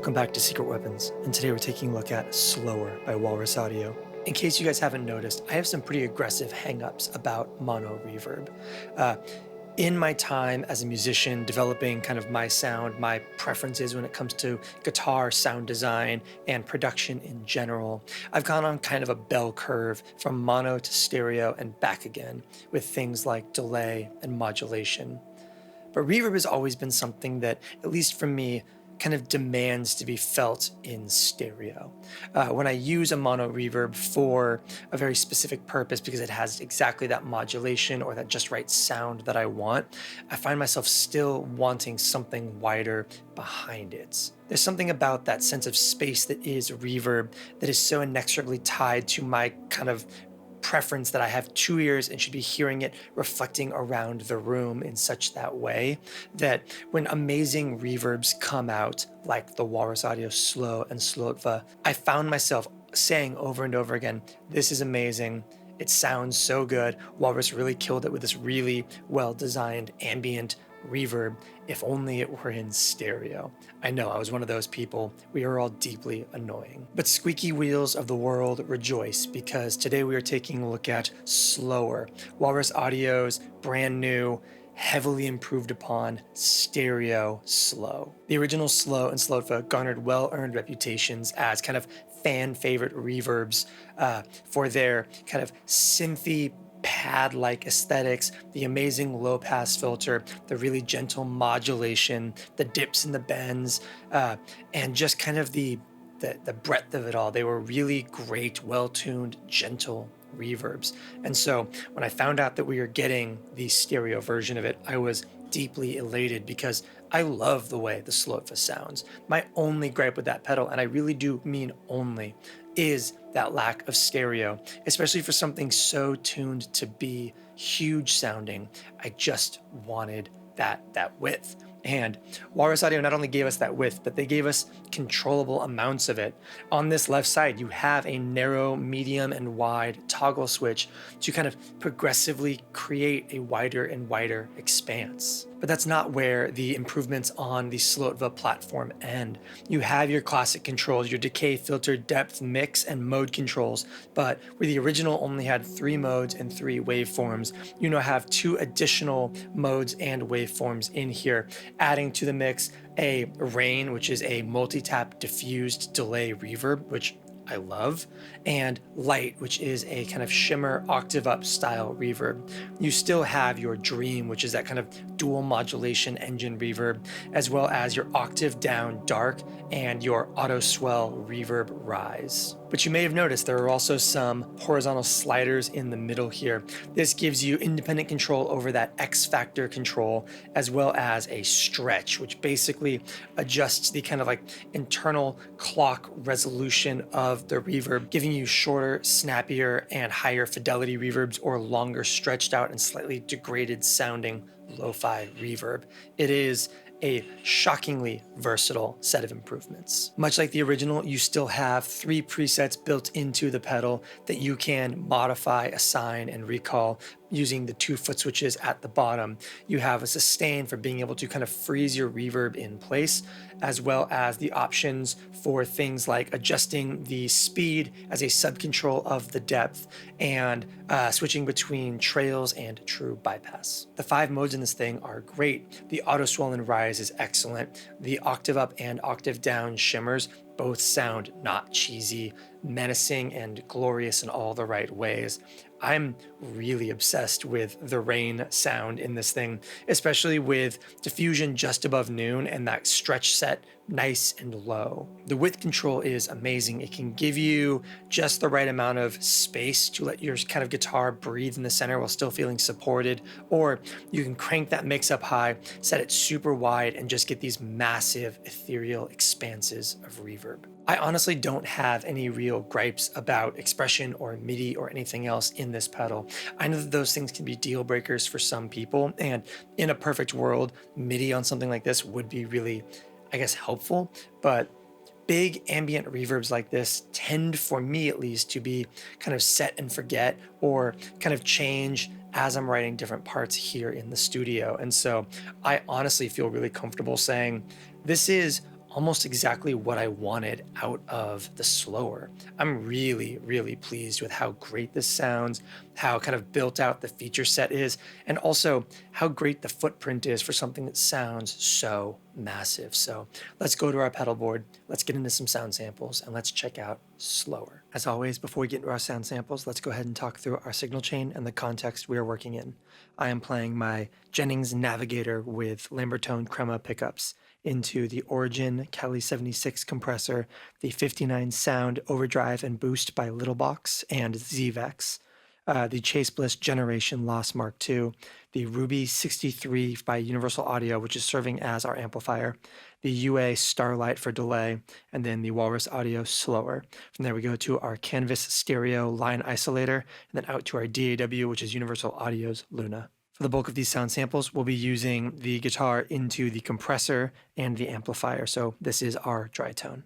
Welcome back to Secret Weapons, and today we're taking a look at Slöer by Walrus Audio. In case you guys haven't noticed, I have some pretty aggressive hang-ups about mono reverb. In my time as a musician, developing kind of my sound, my preferences when it comes to guitar, sound design, and production in general, I've gone on kind of a bell curve from mono to stereo and back again with things like delay and modulation. But reverb has always been something that, at least for me, kind of demands to be felt in stereo. When I use a mono reverb for a very specific purpose because it has exactly that modulation or that just right sound that I want, I find myself still wanting something wider behind it. There's something about that sense of space that is reverb that is so inexorably tied to my kind of preference that I have two ears and should be hearing it reflecting around the room in such that way that when amazing reverbs come out, like the Walrus Audio Slow and Slöer, I found myself saying over and over again, this is amazing. It sounds so good. Walrus really killed it with this really well-designed ambient reverb. If only it were in stereo. I know, I was one of those people. We are all deeply annoying. But squeaky wheels of the world rejoice, because today we are taking a look at Slöer, Walrus Audio's brand new, heavily improved upon stereo slow. The original Slow and Slöer garnered well-earned reputations as kind of fan favorite reverbs for their kind of synthy pad-like aesthetics, the amazing low-pass filter, the really gentle modulation, the dips and the bends, and just kind of the breadth of it all. They were really great, well-tuned, gentle reverbs. And so when I found out that we were getting the stereo version of it, I was deeply elated because I love the way the Slöer sounds. My only gripe with that pedal, and I really do mean only, is that lack of stereo, especially for something so tuned to be huge sounding. I just wanted that width. And Walrus Audio not only gave us that width, but they gave us controllable amounts of it. On this left side, you have a narrow, medium, and wide toggle switch to kind of progressively create a wider and wider expanse. But that's not where the improvements on the Slöer platform end. You have your classic controls, your decay, filter, depth, mix, and mode controls, but where the original only had 3 modes and 3 waveforms, you now have 2 additional modes and waveforms in here, adding to the mix a rain, which is a multi-tap diffused delay reverb, which I love, and light, which is a kind of shimmer octave up style reverb. You still have your dream, which is that kind of dual modulation engine reverb, as well as your octave down dark and your auto swell reverb rise. But you may have noticed there are also some horizontal sliders in the middle here. This gives you independent control over that X factor control, as well as a stretch, which basically adjusts the kind of like internal clock resolution of the reverb, giving you shorter, snappier, and higher fidelity reverbs, or longer stretched out and slightly degraded sounding lo-fi reverb. It is a shockingly versatile set of improvements. Much like the original, you still have 3 presets built into the pedal that you can modify, assign, and recall using the 2 foot switches at the bottom. You have a sustain for being able to kind of freeze your reverb in place, as well as the options for things like adjusting the speed as a sub-control of the depth and switching between trails and true bypass. The 5 modes in this thing are great. The auto swell and rise is excellent. The octave up and octave down shimmers both sound not cheesy, menacing, and glorious in all the right ways. I'm really obsessed with the rain sound in this thing, especially with diffusion just above noon and that stretch set nice and low. The width control is amazing. It can give you just the right amount of space to let your kind of guitar breathe in the center while still feeling supported, or you can crank that mix up high, set it super wide, and just get these massive ethereal expanses of reverb. I honestly don't have any real gripes about expression or MIDI or anything else in this pedal. I know that those things can be deal breakers for some people, and in a perfect world, MIDI on something like this would be really, I guess, helpful, but big ambient reverbs like this tend, for me at least, to be kind of set and forget, or kind of change as I'm writing different parts here in the studio. And so I honestly feel really comfortable saying this is almost exactly what I wanted out of the Slöer. I'm really, really pleased with how great this sounds, how kind of built out the feature set is, and also how great the footprint is for something that sounds so massive. So let's go to our pedal board, let's get into some sound samples, and let's check out Slöer. As always, before we get into our sound samples, let's go ahead and talk through our signal chain and the context we are working in. I am playing my Jennings Navigator with Lambertone Crema pickups into the Origin Cali 76 compressor, the 59 sound overdrive and boost by Littlebox and ZVEX, the Chase Bliss Generation Loss Mark II, the Ruby 63 by Universal Audio, which is serving as our amplifier, the UA Starlight for delay, and then the Walrus Audio Slöer. From there we go to our Canvas Stereo line isolator, and then out to our DAW, which is Universal Audio's Luna. For the bulk of these sound samples, we'll be using the guitar into the compressor and the amplifier. So this is our dry tone.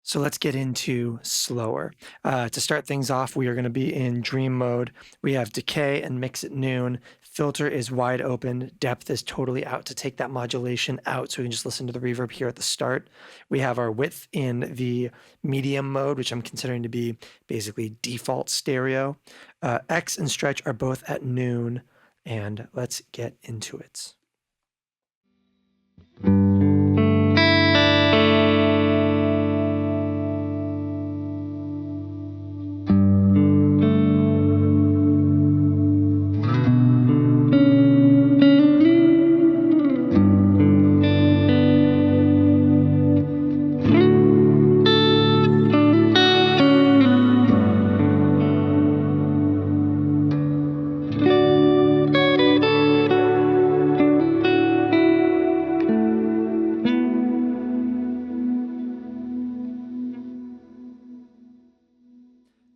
So let's get into Slöer. To start things off, we are going to be in dream mode. We have decay and mix at noon. Filter is wide open. Depth is totally out to take that modulation out, so we can just listen to the reverb here at the start. We have our width in the medium mode, which I'm considering to be basically default stereo. X and stretch are both at noon, and let's get into it.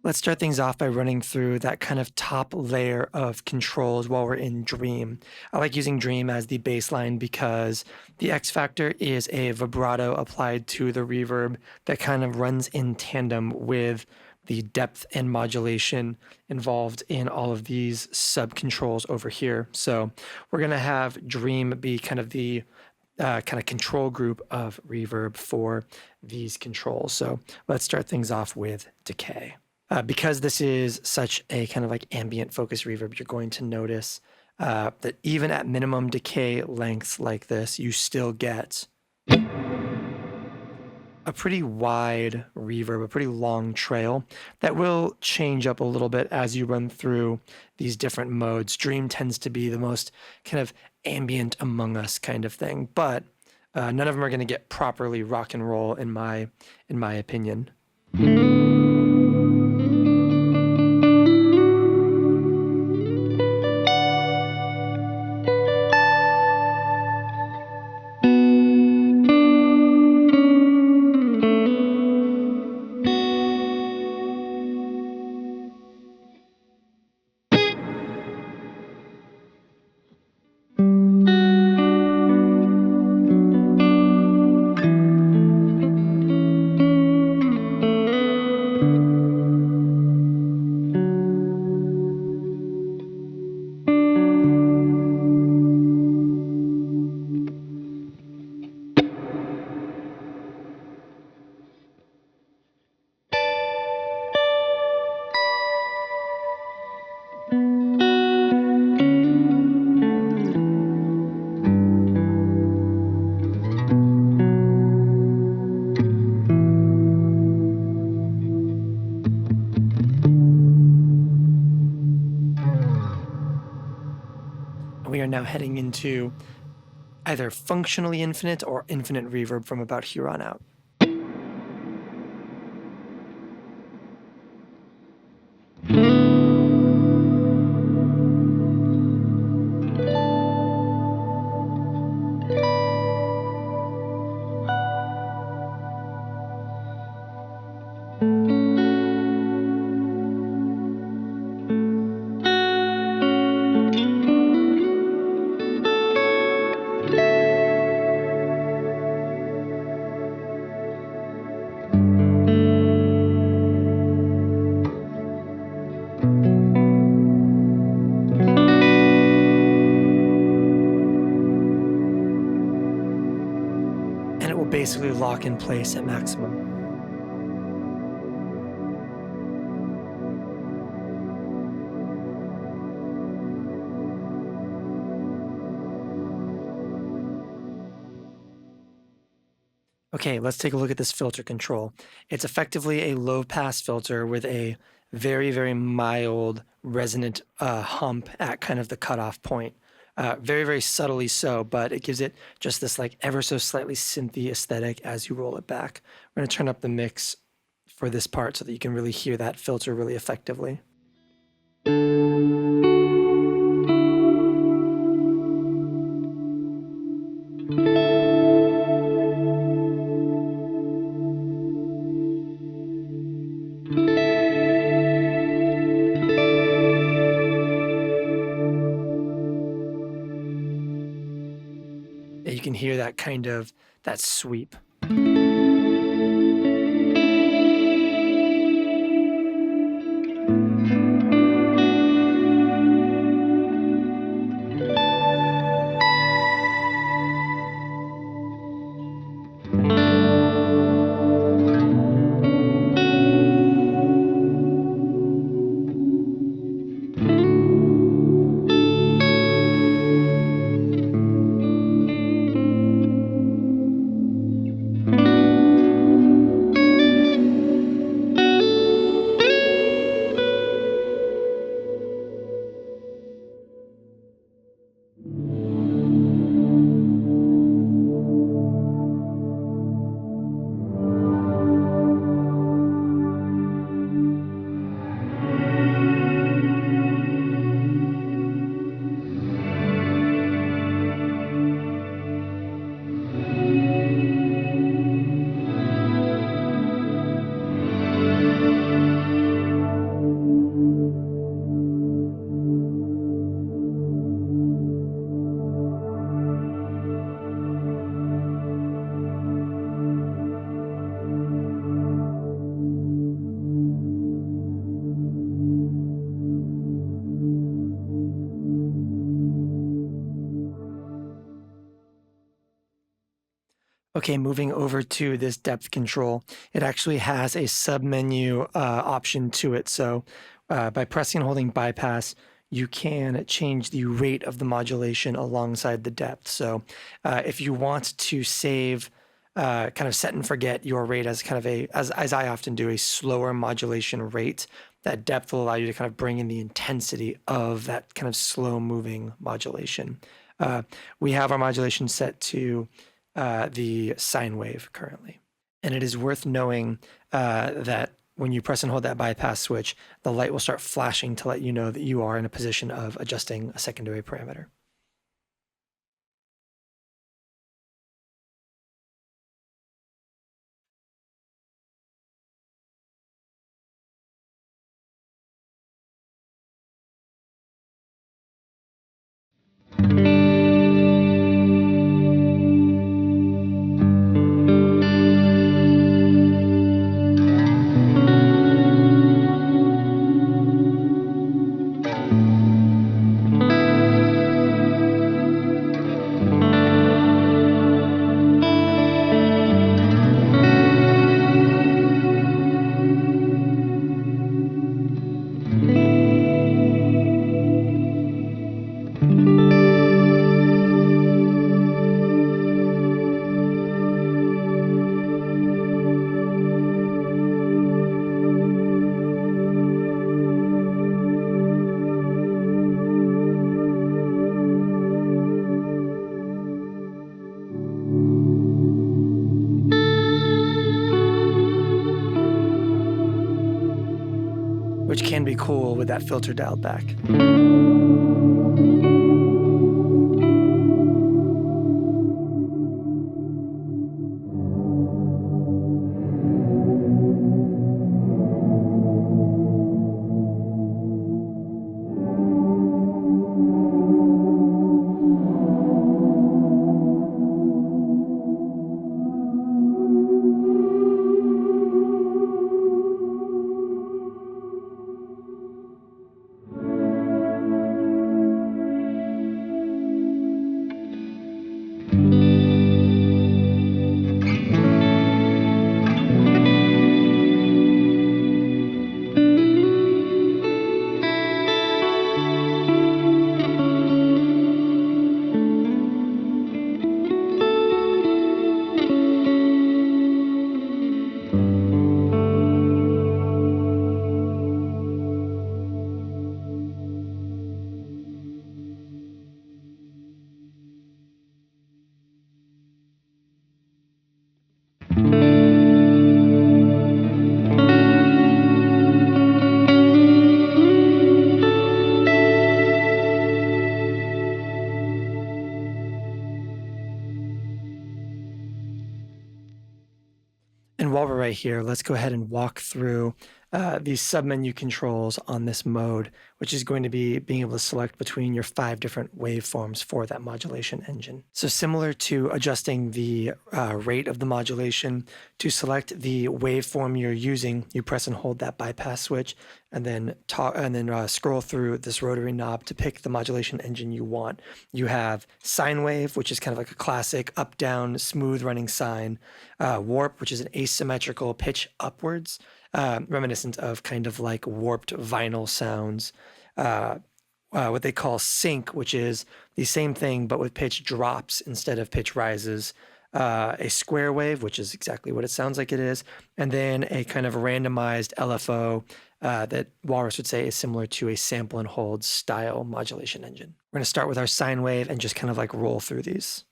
Let's start things off by running through that kind of top layer of controls while we're in Dream. I like using Dream as the baseline because the X factor is a vibrato applied to the reverb that kind of runs in tandem with the depth and modulation involved in all of these sub controls over here. So we're going to have Dream be kind of the kind of control group of reverb for these controls. So let's start things off with Decay. Because this is such a kind of like ambient focused reverb, you're going to notice that even at minimum decay lengths like this, you still get a pretty wide reverb, a pretty long trail that will change up a little bit as you run through these different modes. Dream tends to be the most kind of ambient among us kind of thing, but none of them are going to get properly rock and roll in my opinion. We are now heading into either functionally infinite or infinite reverb from about here on out. basically lock in place at maximum. Okay, let's take a look at this filter control. It's effectively a low-pass filter with a very, very mild resonant hump at kind of the cutoff point. Very, very subtly so, but it gives it just this like ever so slightly synthy aesthetic as you roll it back. We're going to turn up the mix for this part so that you can really hear that filter really effectively. You can hear that kind of, that sweep. Okay, moving over to this depth control, it actually has a submenu option to it. So by pressing and holding bypass, you can change the rate of the modulation alongside the depth. So if you want to save, kind of set and forget your rate as kind of as I often do, a slower modulation rate, that depth will allow you to kind of bring in the intensity of that kind of slow moving modulation. We have our modulation set to the sine wave currently. And it is worth knowing that when you press and hold that bypass switch, the light will start flashing to let you know that you are in a position of adjusting a secondary parameter. Which can be cool with that filter dialed back. right here, let's go ahead and walk through these submenu controls on this mode, which is going to be being able to select between your 5 different waveforms for that modulation engine. So similar to adjusting the rate of the modulation, to select the waveform you're using, you press and hold that bypass switch, and then scroll through this rotary knob to pick the modulation engine you want. You have sine wave, which is kind of like a classic up-down, smooth running sine. Warp, which is an asymmetrical pitch upwards, reminiscent of kind of like warped vinyl sounds. What they call sync, which is the same thing but with pitch drops instead of pitch rises. A square wave, which is exactly what it sounds like it is, and then a kind of randomized LFO that Walrus would say is similar to a sample and hold style modulation engine. We're going to start with our sine wave and just kind of like roll through these.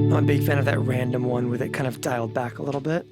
I'm a big fan of that random one with it kind of dialed back a little bit.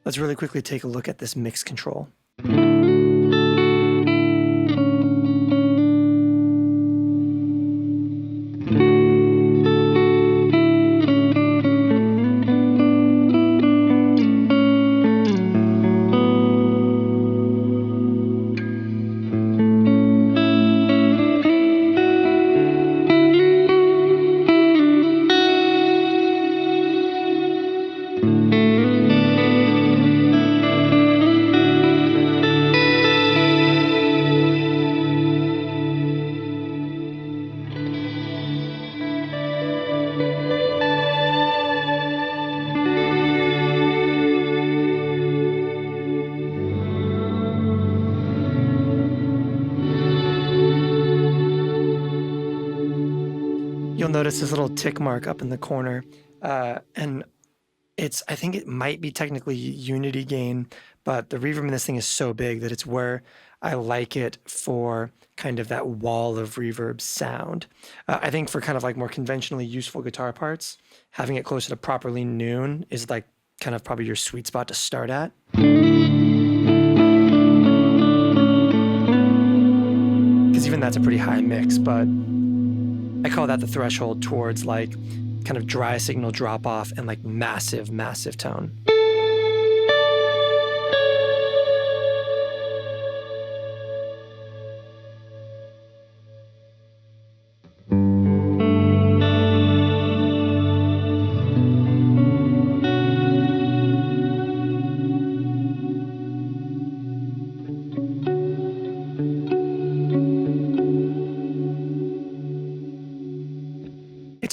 Let's really quickly take a look at this mix control. You'll notice this little tick mark up in the corner, and I think it might be technically unity gain, but the reverb in this thing is so big that it's where I like it for kind of that wall of reverb sound. I think for kind of like more conventionally useful guitar parts, having it closer to properly noon is like kind of probably your sweet spot to start at. Because even that's a pretty high mix, but I call that the threshold towards like kind of dry signal drop off and like massive, massive tone.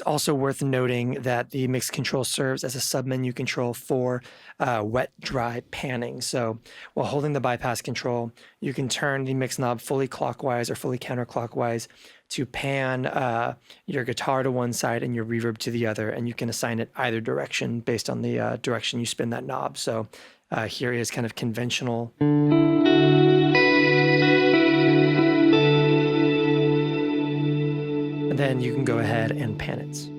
Also worth noting that the mix control serves as a submenu control for wet-dry panning. So while holding the bypass control, you can turn the mix knob fully clockwise or fully counterclockwise to pan your guitar to one side and your reverb to the other, and you can assign it either direction based on the direction you spin that knob. So here is kind of conventional. And then you can go ahead and pan it.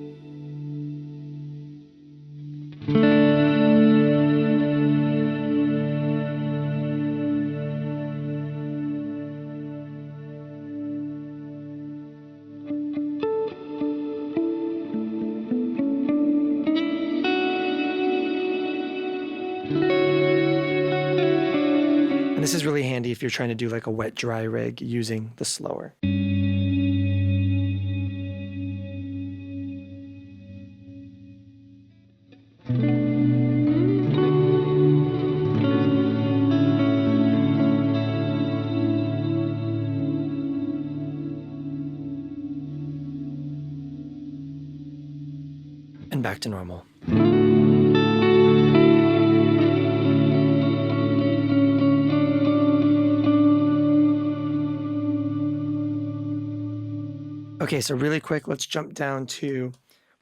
And this is really handy if you're trying to do like a wet-dry rig using the Slöer. And back to normal. Okay, so really quick, let's jump down to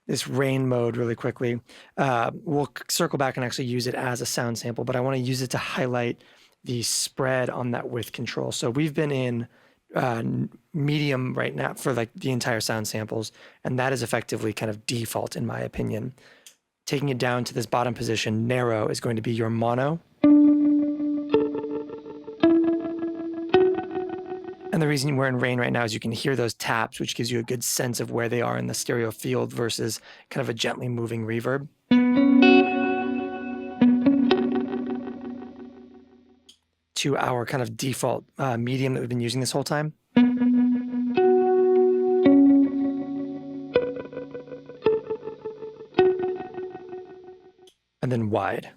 this rain mode really quickly. We'll circle back and actually use it as a sound sample, but I want to use it to highlight the spread on that width control. So we've been in medium right now for like the entire sound samples, and that is effectively kind of default in my opinion. Taking it down to this bottom position, narrow is going to be your mono. And the reason we're in rain right now is you can hear those taps, which gives you a good sense of where they are in the stereo field versus kind of a gently moving reverb. To our kind of default medium that we've been using this whole time. And then wide.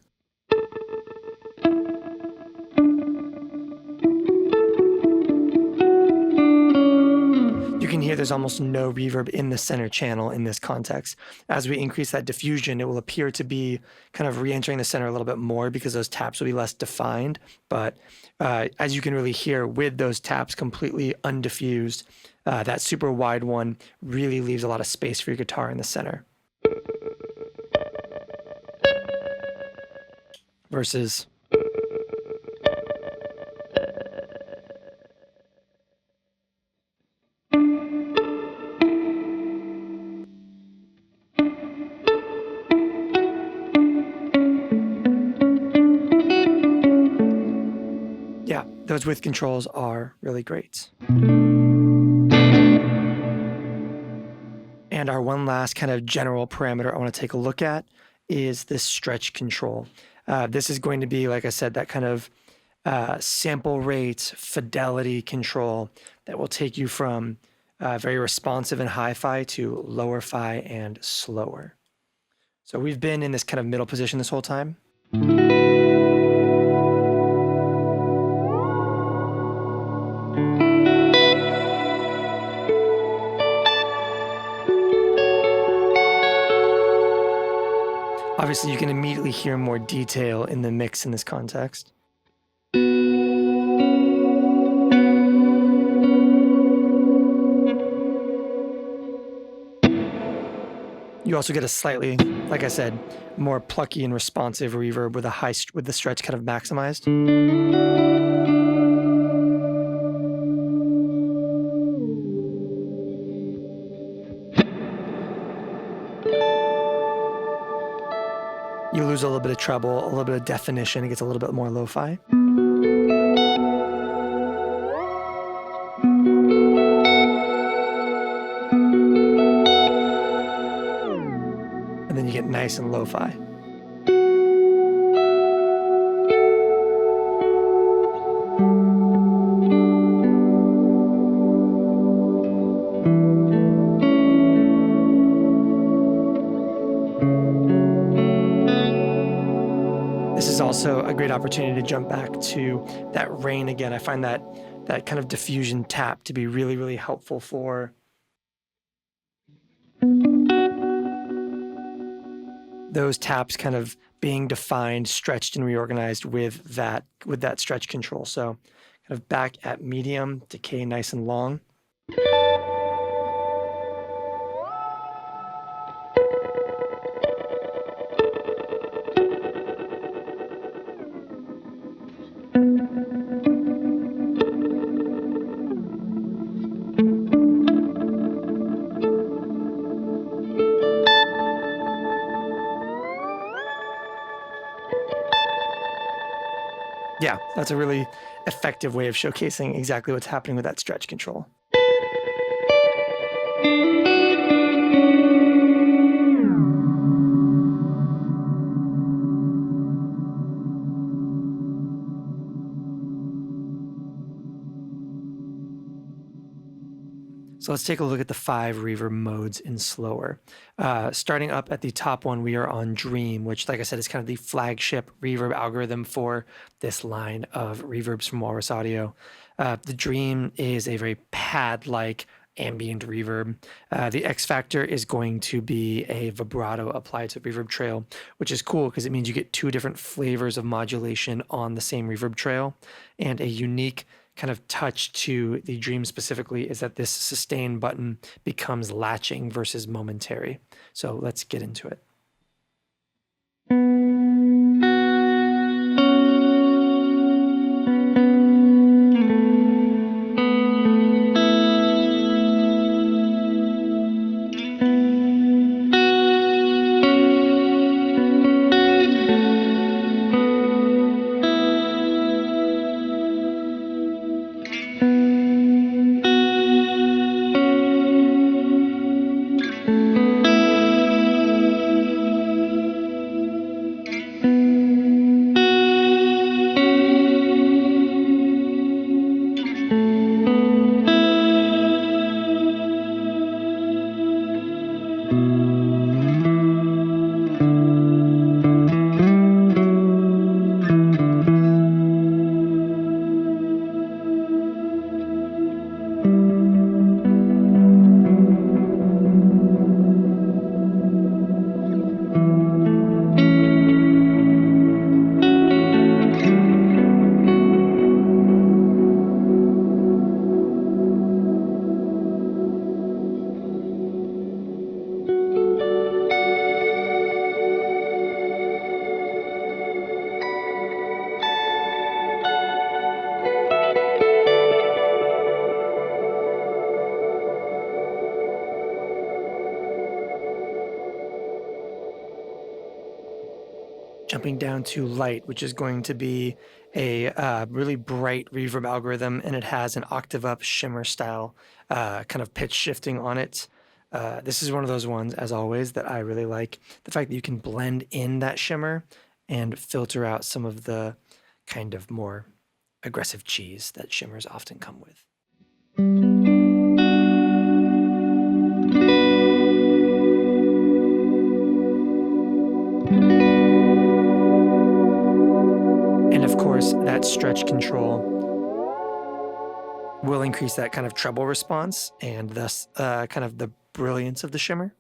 You can hear there's almost no reverb in the center channel in this context. As we increase that diffusion, it will appear to be kind of re-entering the center a little bit more because those taps will be less defined. But as you can really hear with those taps completely undiffused, that super wide one really leaves a lot of space for your guitar in the center. Versus yeah, those width controls are really great. And our one last kind of general parameter I want to take a look at is this stretch control. This is going to be, like I said, that kind of sample rate fidelity control that will take you from very responsive and hi-fi to lower-fi and slower. So we've been in this kind of middle position this whole time. Obviously, you can immediately hear more detail in the mix in this context. You also get a slightly, like I said, more plucky and responsive reverb with with the stretch kind of maximized. You lose a little bit of treble, a little bit of definition. It gets a little bit more lo-fi. And then you get nice and lo-fi. This is also a great opportunity to jump back to that rain again. I find that kind of diffusion tap to be really, really helpful for those taps kind of being defined, stretched, and reorganized with that stretch control. So kind of back at medium, decay nice and long. Yeah, that's a really effective way of showcasing exactly what's happening with that stretch control. So let's take a look at the 5 reverb modes in Slöer. Starting up at the top one, we are on Dream, which, like I said, is kind of the flagship reverb algorithm for this line of reverbs from Walrus Audio. The Dream is a very pad-like ambient reverb. The X factor is going to be a vibrato applied to reverb trail, which is cool because it means you get 2 different flavors of modulation on the same reverb trail, and a unique kind of touch to the Dream specifically is that this sustain button becomes latching versus momentary. So let's get into it. Jumping down to Light, which is going to be a really bright reverb algorithm, and it has an octave up Shimmer style kind of pitch shifting on it. This is one of those ones, as always, that I really like. The fact that you can blend in that shimmer and filter out some of the kind of more aggressive cheese that shimmers often come with. And of course, that stretch control will increase that kind of treble response and thus kind of the brilliance of the shimmer.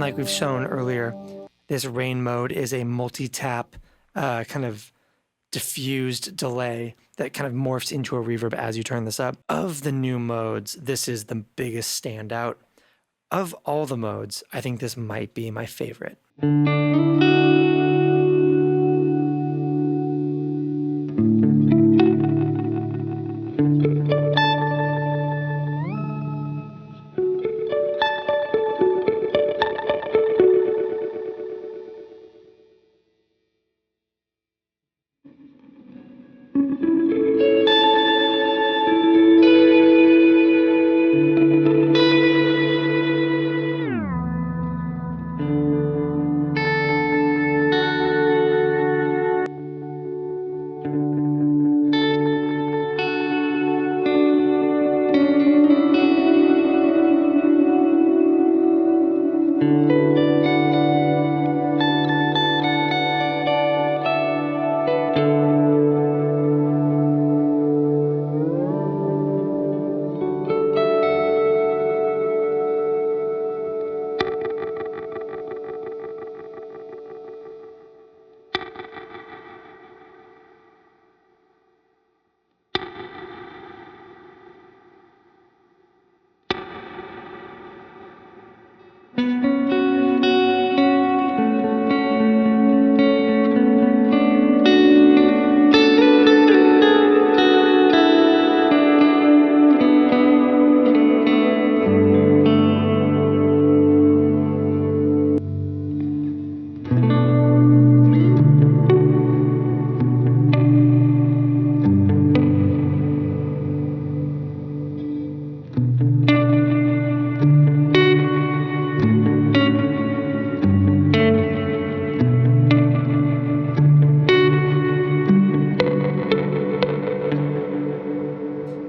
like we've shown earlier, this rain mode is a multi-tap kind of diffused delay that kind of morphs into a reverb as you turn this up. Of the new modes, this is the biggest standout. Of all the modes, I think this might be my favorite.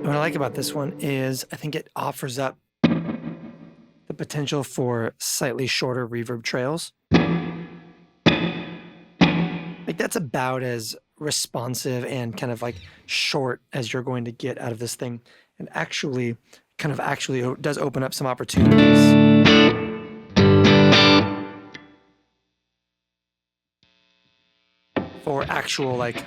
What I like about this one is I think it offers up the potential for slightly shorter reverb trails. Like that's about as responsive and kind of like short as you're going to get out of this thing. And actually does open up some opportunities. For actual like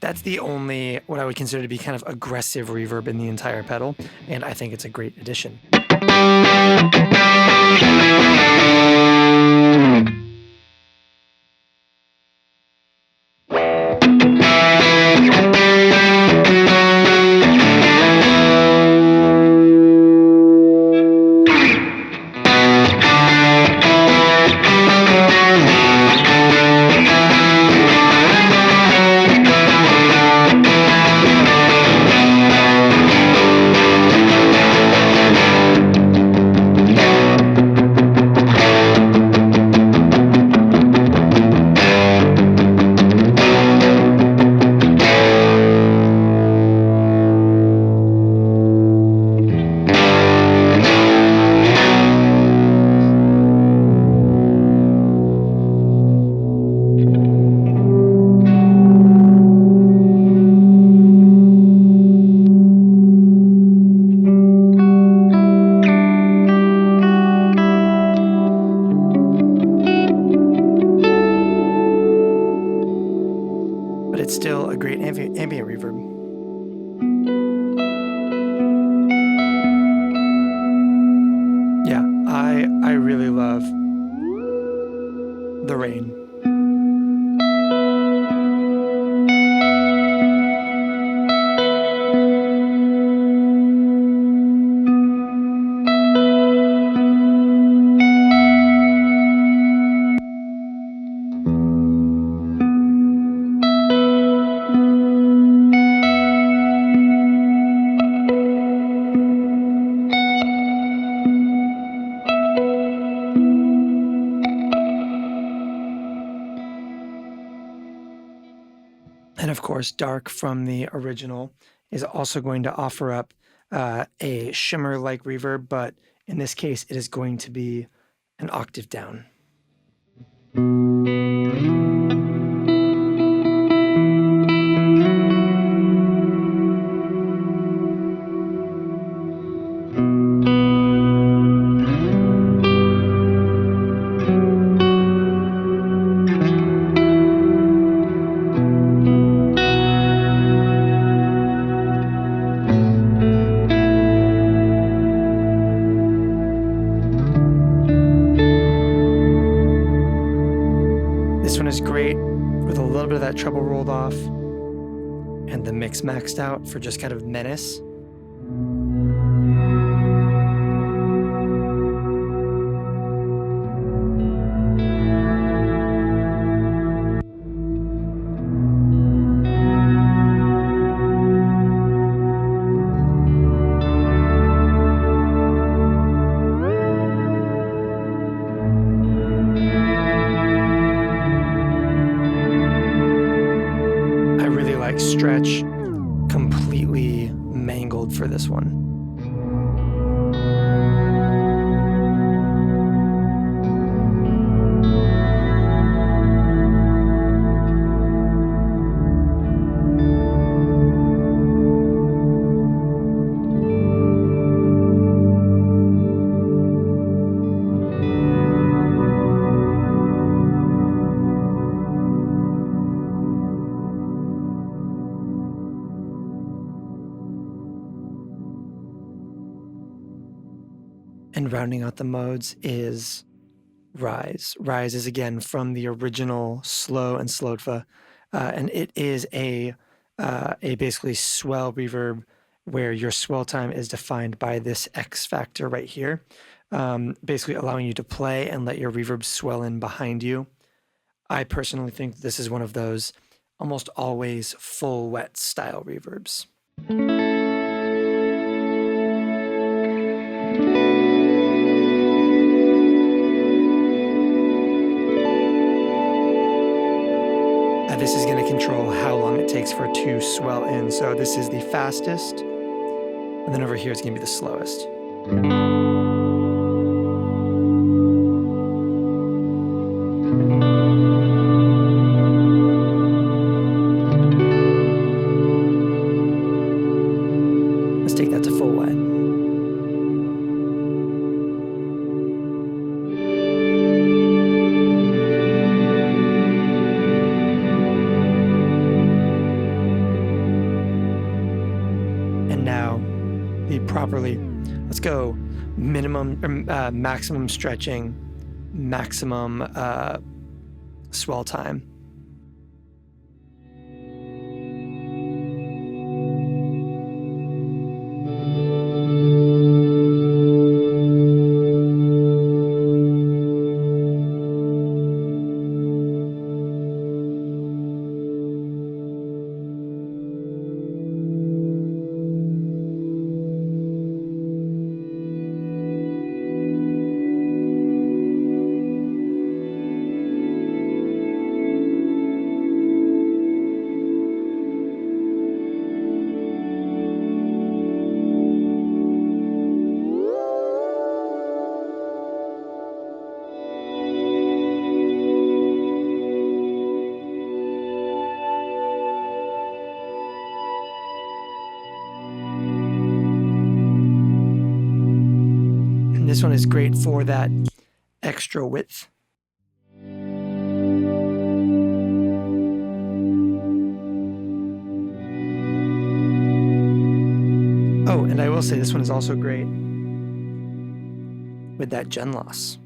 that's the only what I would consider to be kind of aggressive reverb in the entire pedal, and I think it's a great addition. It's still a great ambient reverb. Yeah, I really love the rain. And of course, Dark from the original is also going to offer up a Shimmer-like reverb, but in this case, it is going to be an octave down. is great with a little bit of that treble rolled off and the mix maxed out for just kind of menace. Stretch, completely mangled for this one. And rounding out the modes is Rise. Rise is again from the original Slow and Slotva, and it is a basically swell reverb where your swell time is defined by this X factor right here, basically allowing you to play and let your reverb swell in behind you. I personally think this is one of those almost always full wet style reverbs. This is going to control how long it takes for it to swell in. So this is the fastest, and then over here it's going to be the slowest. Let's take that to full wet. Properly, let's go minimum or maximum stretching, maximum swell time. This one is great for that extra width. Oh, and I will say this one is also great with that gen loss.